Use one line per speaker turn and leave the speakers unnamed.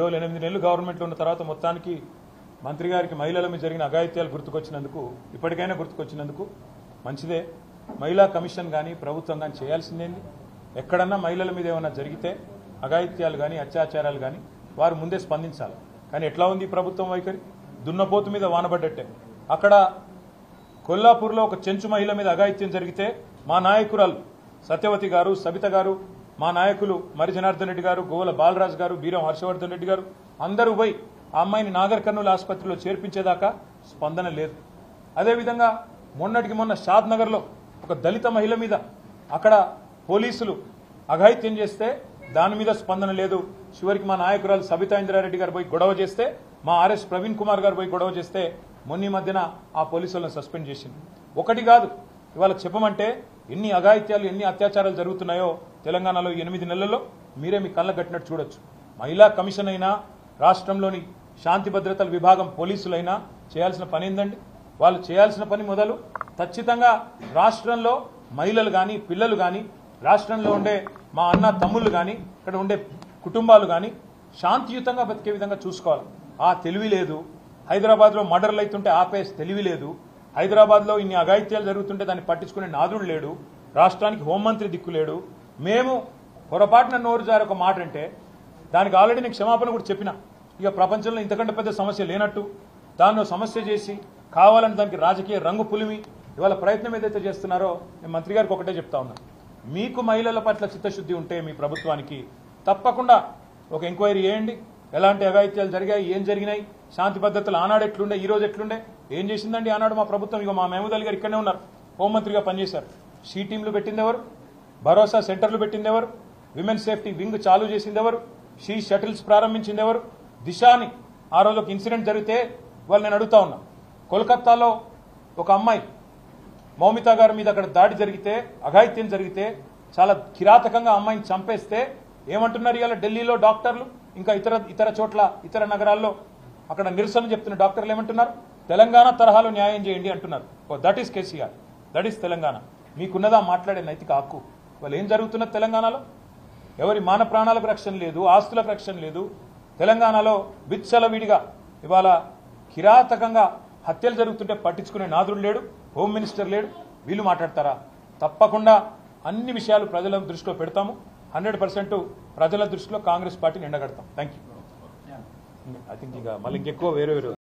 రోజులు 8 నెలలు గవర్నమెంట్లో ఉన్న తర్వాత మొత్తానికి మంత్రి గారికి మహిళల మీద జరిగిన అఘాయిత్యాలు గుర్తుకొచ్చినందుకు ఇప్పటికైనా గుర్తుకొచ్చినందుకు మంచిదే. మహిళా కమిషన్ కానీ ప్రభుత్వం కానీ చేయాల్సిందేంది? ఎక్కడన్నా మహిళల మీద ఏమైనా జరిగితే అఘాయిత్యాలు కానీ అత్యాచారాలు కానీ వారు ముందే స్పందించాలి. కానీ ఎట్లా ఉంది ప్రభుత్వం వైఖరి? దున్నపోతు మీద వానబడ్డట్టే. అక్కడ కొల్లాపూర్లో ఒక చెంచు మహిళ మీద అఘాయిత్యం జరిగితే మా నాయకురాలు సత్యవతి గారు, సబిత గారు, మా నాయకులు మరి జనార్దన్ రెడ్డి గారు, గోవల బాలరాజు గారు, బీరం హర్షవర్ధన్ రెడ్డి గారు అందరూ పోయి ఆ అమ్మాయిని నాగర్ కర్నూలు ఆసుపత్రిలో చేర్పించేదాకా స్పందన లేదు. అదేవిధంగా మొన్నటికి మొన్న షాద్ నగర్లో ఒక దళిత మహిళ మీద అక్కడ పోలీసులు అఘాయిత్యం చేస్తే దాని మీద స్పందన లేదు. చివరికి మా నాయకురాలు సబితా ఇంద్రారెడ్డి గారు పోయి గొడవ చేస్తే, మా ఆర్ఎస్ ప్రవీణ్ కుమార్ గారు పోయి గొడవ చేస్తే మొన్న మధ్యన ఆ పోలీసులను సస్పెండ్ చేసింది. ఒకటి కాదు, ఇవాళ చెప్పమంటే ఎన్ని అఘాయిత్యాలు ఎన్ని అత్యాచారాలు జరుగుతున్నాయో తెలంగాణలో 8 నెలల్లో మీరే మీ కళ్ళ కట్టినట్టు చూడొచ్చు. మహిళా కమిషన్ అయినా రాష్ట్రంలోని శాంతి భద్రతల విభాగం పోలీసులైనా చేయాల్సిన పని ఏందండి? వాళ్ళు చేయాల్సిన పని మొదలు ఖచ్చితంగా రాష్ట్రంలో మహిళలు కానీ పిల్లలు కానీ రాష్ట్రంలో ఉండే మా అన్న తమ్ముళ్ళు కానీ ఇక్కడ ఉండే కుటుంబాలు కానీ శాంతియుతంగా బతికే విధంగా చూసుకోవాలి. ఆ తెలివి లేదు. హైదరాబాద్లో మర్డర్లు అవుతుంటే ఆపేసి తెలివి లేదు. హైదరాబాద్లో ఇన్ని అఘాయిత్యాలు జరుగుతుంటే దాన్ని పట్టించుకునే నాదుడు లేడు. రాష్ట్రానికి హోంమంత్రి దిక్కులేడు. మేము పొరపాటున నోరు జారి ఒక మాట అంటే దానికి ఆల్రెడీ నేను క్షమాపణ కూడా చెప్పిన. ఇక ప్రపంచంలో ఇంతకంటే పెద్ద సమస్య లేనట్టు దాన్ని సమస్య చేసి కావాలని దానికి రాజకీయ రంగు పులిమి ఇవాళ ప్రయత్నం ఏదైతే చేస్తున్నారో నేను మంత్రి గారికి ఒకటే చెప్తా ఉన్నా. మీకు మహిళల పట్ల చిత్తశుద్ధి ఉంటే మీ ప్రభుత్వానికి తప్పకుండా ఒక ఎంక్వైరీ చేయండి. ఎలాంటి అఘాయిత్యాలు జరిగాయి, ఏం జరిగినాయి, శాంతి భద్రతలు ఆనాడు ఎట్లుండే, ఈ రోజు ఎట్లుండే, ఏం చేసిందండి ఆనాడు మా ప్రభుత్వం? ఇక మా మహమూద్ అలీ గారు ఇక్కడనే ఉన్నారు, హోంమంత్రిగా పనిచేశారు. షీ టీంలు పెట్టింది ఎవరు? భరోసా సెంటర్లు పెట్టింది ఎవరు? విమెన్ సేఫ్టీ వింగ్ చాలు చేసింది ఎవరు? షీ షటిల్స్ ప్రారంభించింది ఎవరు? దిశాని ఆ రోజు ఒక ఇన్సిడెంట్ జరిగితే వాళ్ళు నేను అడుగుతా ఉన్నా, కోల్కతాలో ఒక అమ్మాయి మౌమితా గారి మీద అక్కడ దాడి జరిగితే అఘాయిత్యం జరిగితే చాలా కిరాతకంగా అమ్మాయిని చంపేస్తే ఏమంటున్నారు ఇవాళ ఢిల్లీలో డాక్టర్లు, ఇంకా ఇతర చోట్ల ఇతర నగరాల్లో అక్కడ నిరసన చెప్తున్న డాక్టర్లు ఏమంటున్నారు? తెలంగాణ తరహాలో న్యాయం చేయండి అంటున్నారు. That is KCR, that is Telangana. మీకున్నదా మాట్లాడే నైతిక హక్కు? వాళ్ళు ఏం జరుగుతున్నది తెలంగాణలో? ఎవరి మాన ప్రాణాలకు రక్షణ లేదు, ఆస్తులకు రక్షణ లేదు. తెలంగాణలో విచ్చలవిడిగా ఇవాళ కిరాతకంగా హత్యలు జరుగుతుంటే పట్టించుకునే నాదుడు లేడు, హోమ్ మినిస్టర్ లేడు. వీళ్ళు మాట్లాడతారా? తప్పకుండా అన్ని విషయాలు ప్రజల దృష్టిలో పెడతాము. 100% ప్రజల దృష్టిలో కాంగ్రెస్ పార్టీని ఎండగడతాం. Thank you. ఐ థింక్ ఇక మళ్ళీ ఇంకెక్కువ వేరే